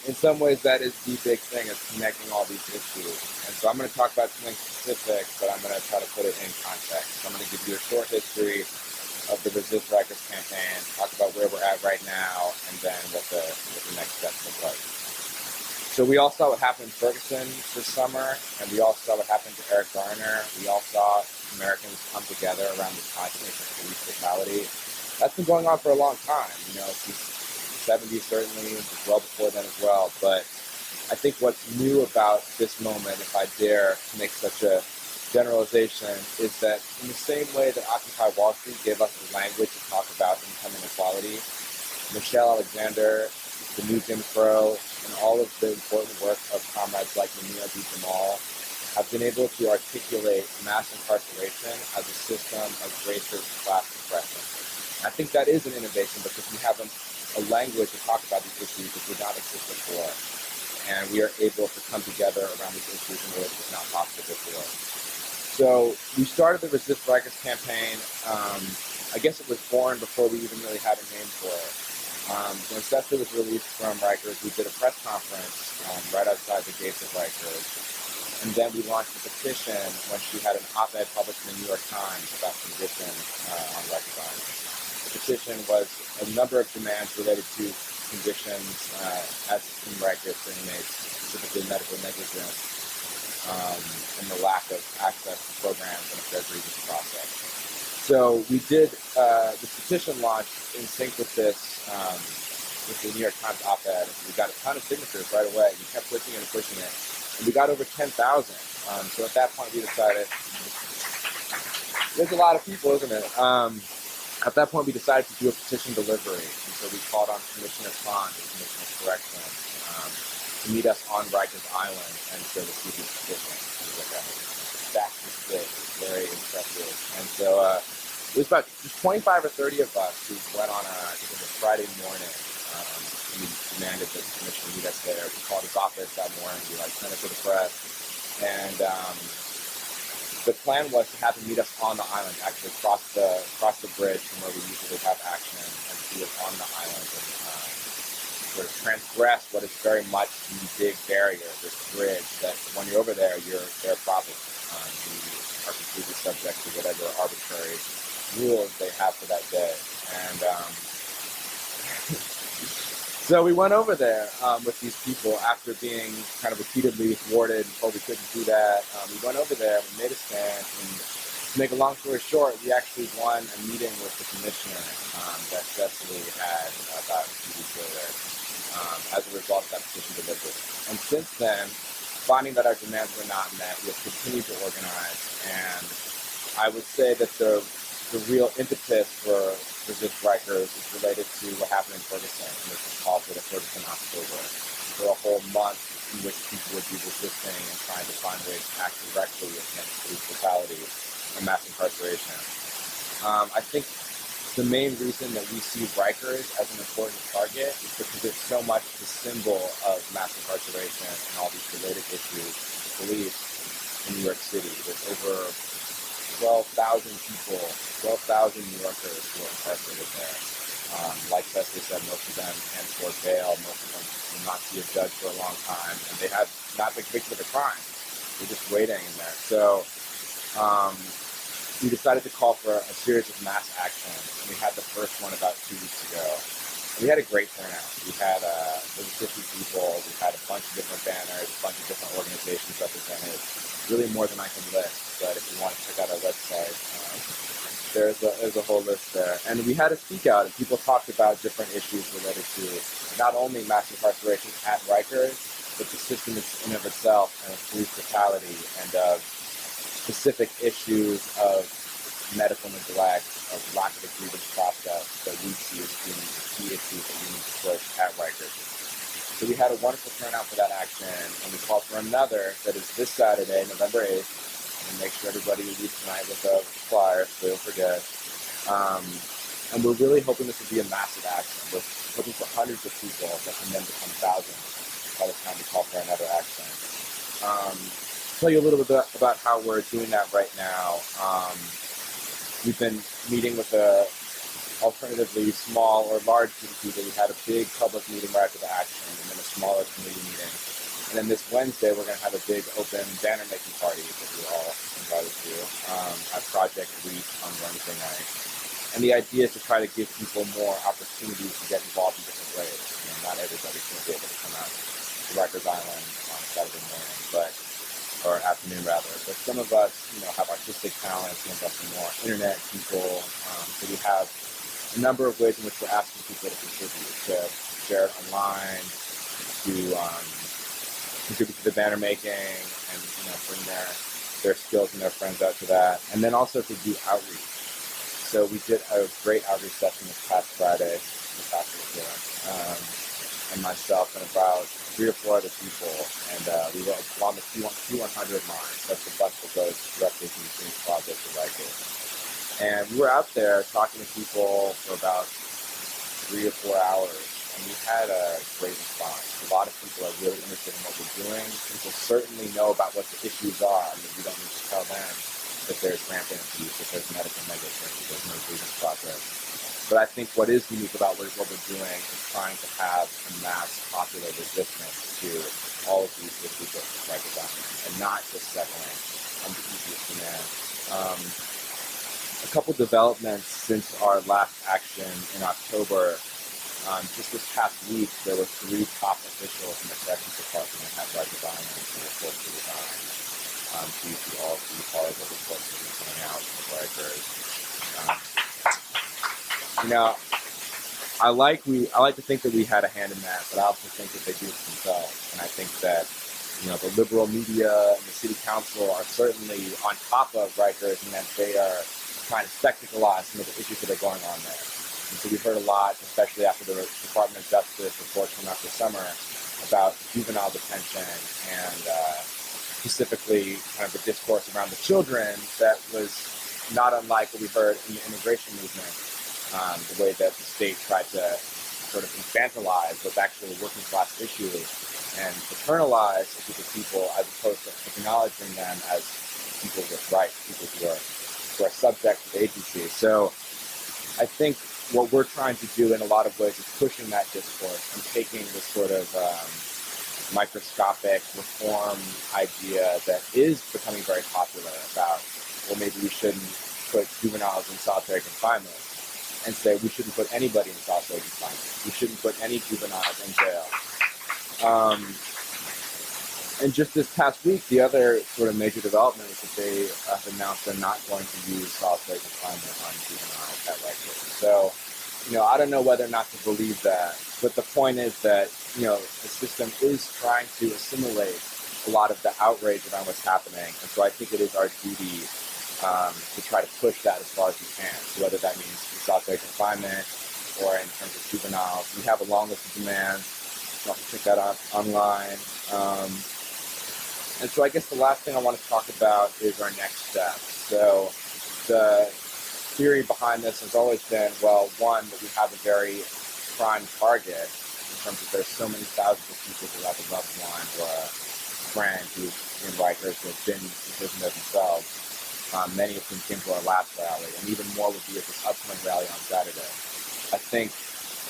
in some ways that is the big thing, is connecting all these issues. And so I'm going to talk about something specific, but I'm going to try to put it in context. So I'm going to give you a short history of the Resist Rikers campaign, talk about where we're at right now, and then what the next steps look like. So we all saw what happened in Ferguson this summer, and we all saw what happened to Eric Garner. We all saw Americans come together around this consciousness of police brutality. That's been going on for a long time, since the 70s certainly, well before then as well. But I think what's new about this moment, if I dare to make such a generalization, is that in the same way that Occupy Wall Street gave us the language to talk about income inequality, Michelle Alexander, the new Jim Crow, and all of the important work of comrades like Namir B. Jamal have been able to articulate mass incarceration as a system of racist class oppression. I think that is an innovation because we have a language to talk about these issues that did not exist before. And we are able to come together around these issues in ways that was not possible before. So we started the Resist Rikers campaign. I guess it was born before we even really had a name for it. When Sester was released from Rikers, we did a press conference right outside the gates of Rikers. And then we launched a petition when she had an op-ed published in the New York Times about conditions on Rikers Island. The petition was a number of demands related to conditions as in Rikers for inmates, specifically medical negligence, and the lack of access to programs and a fair grievance process. So we did the petition launched in sync with this, with the New York Times op-ed. We got a ton of signatures right away. We kept pushing it and pushing it. And we got over 10,000. So at that point we decided, there's a lot of people, isn't it? At that point we decided to do a petition delivery. And so we called on Commissioner Khan, the Commissioner of Corrections, to meet us on Rikers Island and to receive these petitions. It was like a stack this big, very impressive. And so it was about 25 or 30 of us who went on I think it was a Friday morning. We demanded that the commissioner meet us there. We called his office that morning. We sent it to the press. And the plan was to have him meet us on the island, actually cross the bridge from where we usually have action, and do it on the island and sort of transgress what is very much the big barrier, this bridge that when you're over there, you're their problem. You are completely subject to whatever arbitrary rules they have for that day. And so we went over there with these people after being kind of repeatedly thwarted and told we couldn't do that. We went over there, we made a stand, and to make a long story short, we actually won a meeting with the commissioner that Cecily had about 2 weeks later as a result of that petition delivery. And since then, finding that our demands were not met, we have continued to organize. And I would say that the real impetus for Resist Rikers is related to what happened in Ferguson, and this is called for the Ferguson October. For a whole month in which people would be resisting and trying to find ways to act directly against police brutality and mass incarceration. I think the main reason that we see Rikers as an important target is because it's so much the symbol of mass incarceration and all these related issues with the police in New York City. There's over 12,000 people, 12,000 New Yorkers who are incarcerated there. Like Cecily said, most of them can't afford bail, most of them will not see a judge for a long time, and they have not been convicted of a crime. They're just waiting in there. So we decided to call for a series of mass actions, and we had the first one about 2 weeks ago. And we had a great turnout. We had over 50 people, we had a bunch of different banners, a bunch of different organizations represented, really more than I can list. But if you want to check out our website, there's a whole list there. And we had a speak out, and people talked about different issues related to not only mass incarceration at Rikers, but the system in of itself, and of police brutality, and of specific issues of medical neglect, of lack of a grievance process that we see as being the key issues that we need to push at Rikers. So we had a wonderful turnout for that action, and we called for another that is this Saturday, November 8th. And make sure everybody leaves tonight with a flyer so they don't forget. And we're really hoping this will be a massive action. We're hoping for hundreds of people that can then become thousands by the time we call for another action. Tell you a little bit about how we're doing that right now. We've been meeting with a alternatively small or large group of people. We had a big public meeting right after the action in Minnesota. smaller committee meeting. And then this Wednesday, we're going to have a big open banner making party that we're all invited to at Project Reach on Wednesday night. And the idea is to try to give people more opportunities to get involved in different ways. Not everybody's going to be able to come out to Rikers Island on Saturday morning, or afternoon rather. But some of us, have artistic talent. Some of us are more internet people. So we have a number of ways in which we're asking people to contribute, to share it online, to contribute to the banner making, and bring their skills and their friends out to that, and then also to do outreach. So we did a great outreach session this past Friday, and myself and about 3 or 4 other people, and we were along the Q100 line. That's the bus that goes directly from the Queens Plaza to Rikers. And we were out there talking to people for about 3 or 4 hours, and we had a great response. A lot of people are really interested in what we're doing. People certainly know about what the issues are. We don't need to tell them that there's rampant abuse, that there's medical negligence, that there's no grievance process. But I think what is unique about what we're doing is trying to have a mass popular resistance to all of these issues of Rikers Island, and not just settling on the easiest demand. A couple developments since our last action in October. Just this past week, there were 3 top officials in the corrections department at Rikers Island who were forced to resign. So you see all 3 cars of the folks that are coming out of Rikers. I like to think that we had a hand in that, but I also think that they do it themselves. And I think that the liberal media and the city council are certainly on top of Rikers, and that they are trying to spectacleize some of the issues that are going on there. And so we heard a lot, especially after the Department of Justice report came out this summer, about juvenile detention and specifically kind of the discourse around the children that was not unlike what we heard in the immigration movement, the way that the state tried to sort of infantilize what's actually a working class issue and paternalize a group of people as opposed to acknowledging them as people with rights, people who are subject to the agency. So I think what we're trying to do in a lot of ways is pushing that discourse and taking this sort of microscopic reform idea that is becoming very popular about, well, maybe we shouldn't put juveniles in solitary confinement, and say we shouldn't put anybody in solitary confinement. We shouldn't put any juveniles in jail. And just this past week, the other sort of major development is that they have announced they're not going to use solitary confinement on juveniles at Rikers. So, I don't know whether or not to believe that, but the point is that, the system is trying to assimilate a lot of the outrage around what's happening. And so I think it is our duty to try to push that as far as we can. So whether that means solitary confinement or in terms of juveniles, we have a long list of demands. You can check that out online. And so I guess the last thing I want to talk about is our next step. So the theory behind this has always been, well, one, that we have a very prime target in terms of there's so many thousands of people who have a loved one or a friend who's in Rikers who have been in prison there themselves, many of whom came to our last rally, and even more will be at this upcoming rally on Saturday. I think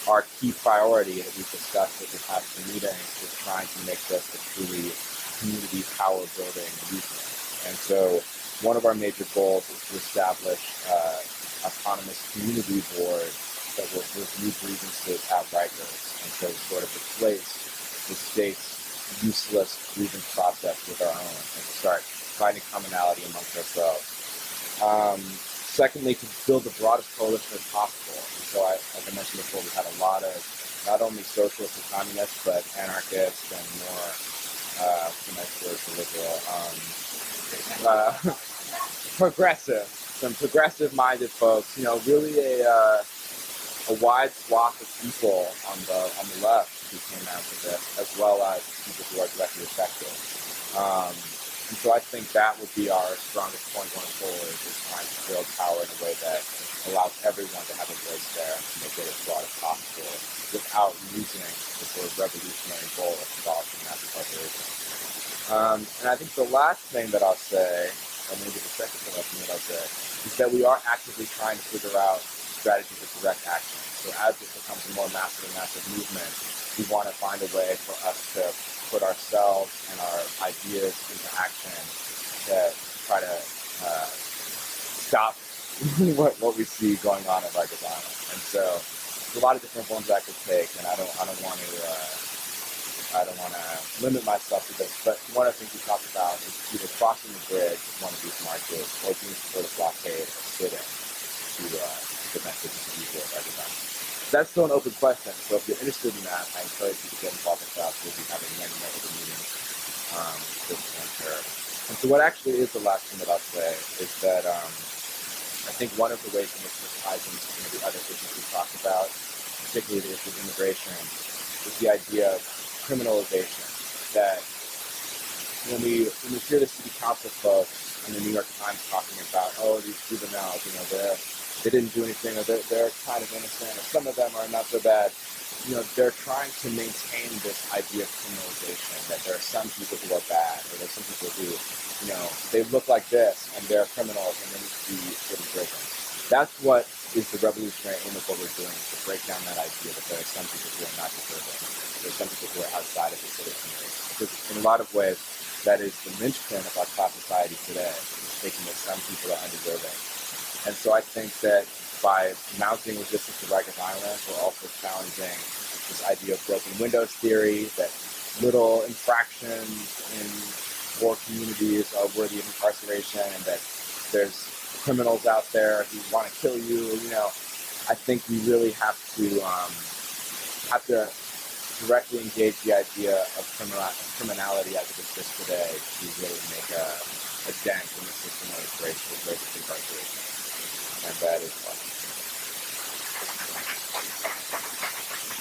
our key priority that we've discussed at the past 2 meetings is trying to make this a truly community power building movement. And so one of our major goals is to establish autonomous community board that will review grievances at Rikers, and so sort of replace the state's useless grievance process with our own, and to start finding commonality amongst ourselves. Secondly, to build the broadest coalition as possible. And so, like I mentioned before, we had a lot of not only socialists and communists, but anarchists and more progressive, some progressive-minded folks. Really a wide swath of people on the left who came out with this, as well as people who are directly affected. And so I think that would be our strongest point going forward, is trying to build power in a way that allows everyone to have a voice there and make it as broad as possible without losing the sort of revolutionary goal of abolishing mass incarceration. And I think the last thing that I'll say, or maybe the second thing that I'll say, is that we are actively trying to figure out strategy for direct action. So as it becomes a more massive movement, we want to find a way for us to put ourselves and our ideas into action to try to stop what we see going on at Rikers Island. And so there's a lot of different forms that could take, and I don't want to limit myself to this, but one of the things we talked about is either crossing the bridge with one of these marches or doing some sort of blockade or sitting to prevent business as usual at Rikers Island. That's still an open question, so if you're interested in that, I encourage you to get involved with us. We'll be having many open meetings this winter. And so what actually is the last thing that I'll say is that I think one of the ways in which this ties into some of the other issues we talked about, particularly the issue of immigration, is the idea of criminalization. That when we hear the city council folks in the New York Times talking about, oh, these juveniles, they didn't do anything, or they're kind of innocent, or some of them are not so bad. They're trying to maintain this idea of criminalization, that there are some people who are bad, or there's some people who, they look like this, and they're criminals, and they need to be put in prison. That's what is the revolutionary aim of what we're doing, to break down that idea that there are some people who are not deserving. There's some people who are outside of the citizenry. Because in a lot of ways, that is the linchpin of our class society today, is thinking that some people are undeserving. And so I think that by mounting resistance to Rikers Island, we're also challenging this idea of broken windows theory, that little infractions in poor communities are worthy of incarceration, and that there's criminals out there who want to kill you. I think we really have to directly engage the idea of criminality as it exists today to really make a dent in the system of racial incarceration. And that is